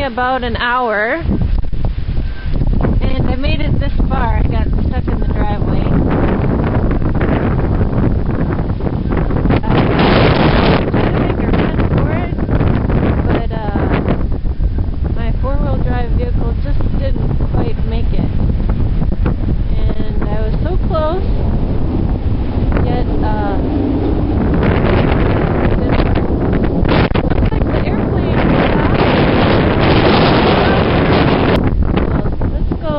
about an hour, and I made it this far. I got stuck in the driveway. My four-wheel drive vehicle just didn't quite make it. And I was so close, yet looks like the airplane stopped. So let's go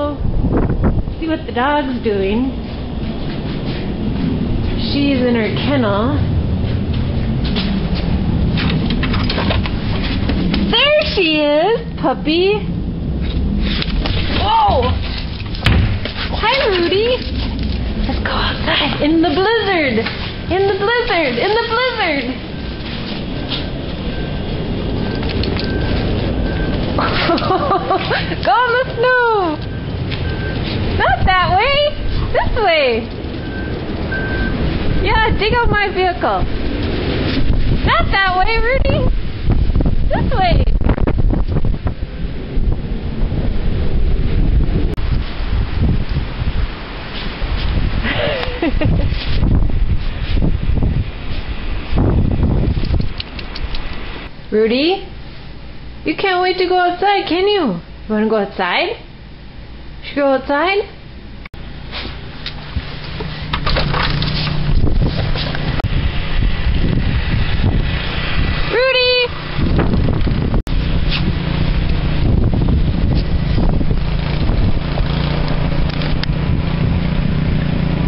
see what the dog's doing. She's in her kennel. There she is, puppy. Whoa! Hi, Rudy. Let's go outside in the blizzard. In the blizzard. In the blizzard. Go in the snow. Not that way. This way. Yeah, dig out my vehicle. Not that way, Rudy. This way. Rudy, you can't wait to go outside, can you? You want to go outside? Should we go outside? Rudy!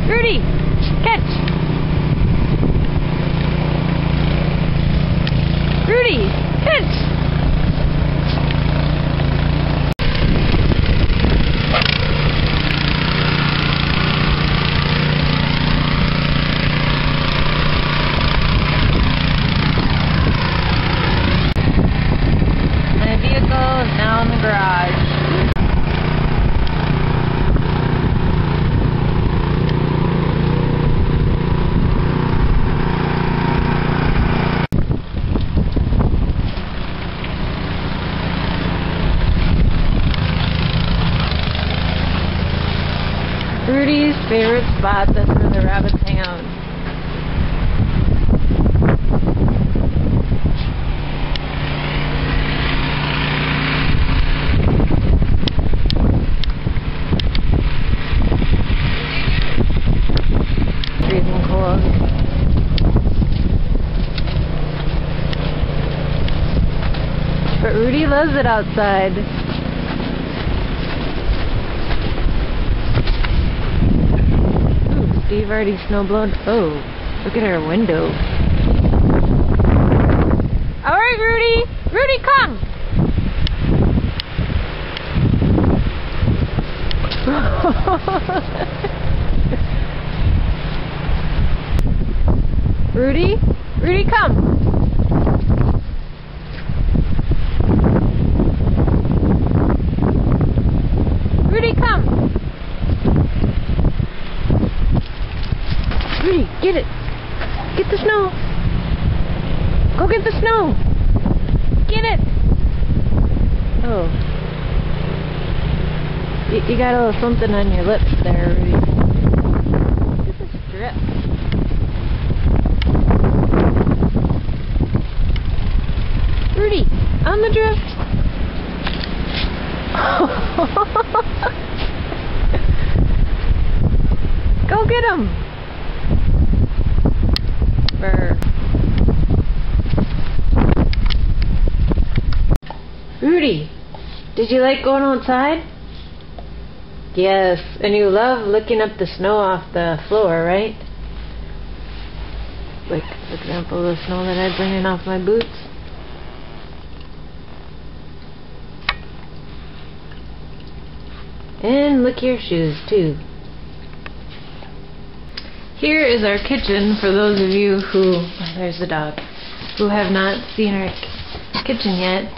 Rudy, catch! Rudy, catch! My vehicle is now in the garage. Rudy's favorite spot, that's where the rabbits hang out. Freezing cold. But Rudy loves it outside. Steve already snowblowed. Oh, look at our window. Alright, Rudy! Rudy, come! Rudy? Rudy, come! Rudy, come! Rudy, get it! Get the snow! Go get the snow! Get it! Oh. You got a little something on your lips there, Rudy. Look at this drip. Rudy, on the drift! Go get him! Brr. Rudy, did you like going outside? Yes, and you love licking up the snow off the floor, right? Like, for example, the snow that I bring in off my boots. And lick your shoes, too. Here is our kitchen for those of you who, there's the dog, who have not seen our kitchen yet.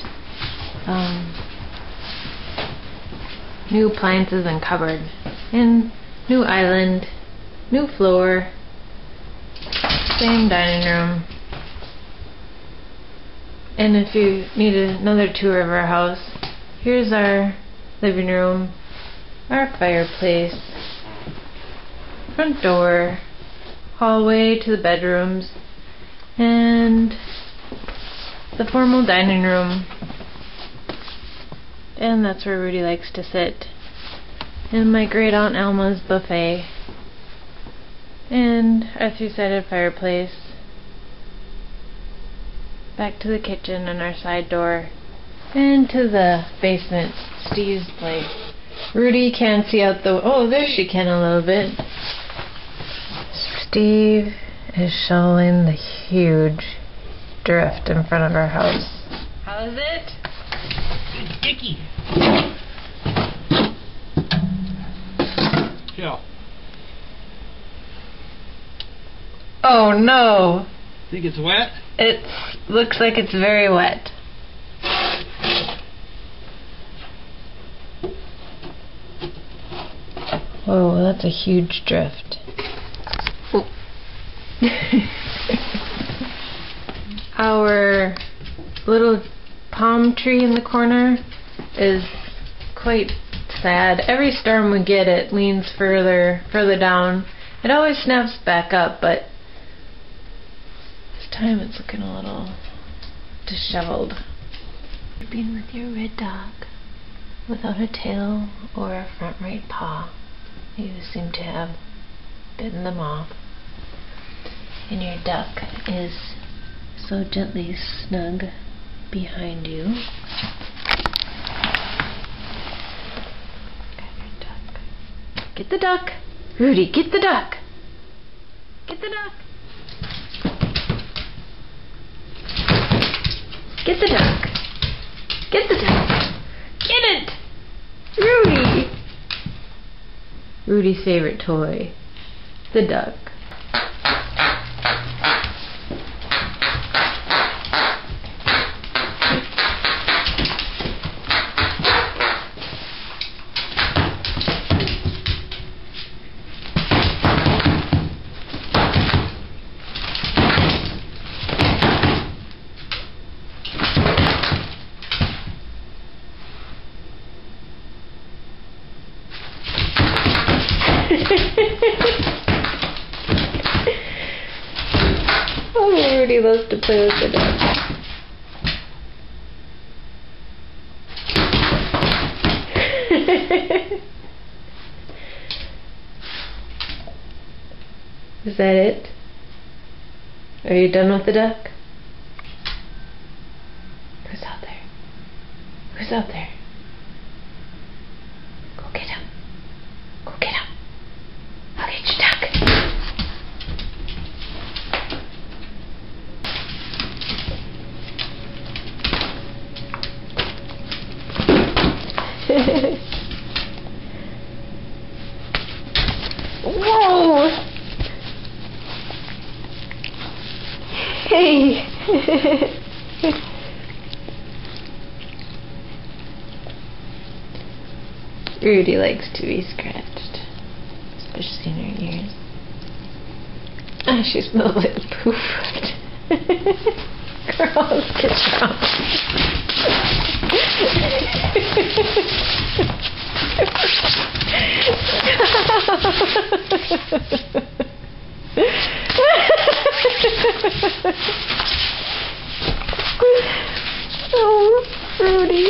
New appliances and cupboard, and new island, new floor, same dining room. And if you need another tour of our house, here's our living room, our fireplace, front door, hallway to the bedrooms, and the formal dining room. And that's where Rudy likes to sit. And my great aunt Alma's buffet. And our three-sided fireplace. Back to the kitchen and our side door. And to the basement, Steve's place. Rudy can't see out the... Oh, there she can a little bit. Steve is shoveling the huge drift in front of our house. How is it? It's sticky. Yeah. Oh no! Think it's wet? It looks like it's very wet. Whoa, that's a huge drift. Oh. Our little palm tree in the corner is quite sad. Every storm we get, it leans further down. It always snaps back up, but this time it's looking a little disheveled. Being with your red dog without a tail or a front right paw. You seem to have bitten them off. And your duck is so gently snug behind you. Got your duck. Get the duck! Rudy, get the duck! Get the duck! Get the duck! Get the duck! Get it! Rudy! Rudy's favorite toy. The duck. Oh, Rudy loves to play with the duck. Is that it? Are you done with the duck? Who's out there? Who's out there? Go get him. Go get him. I'll get your duck. Whoa! Hey! Rudy likes to be scratched, especially in her ears. Ah, she smells like poo food. Girls, get out. Oh, Rudy.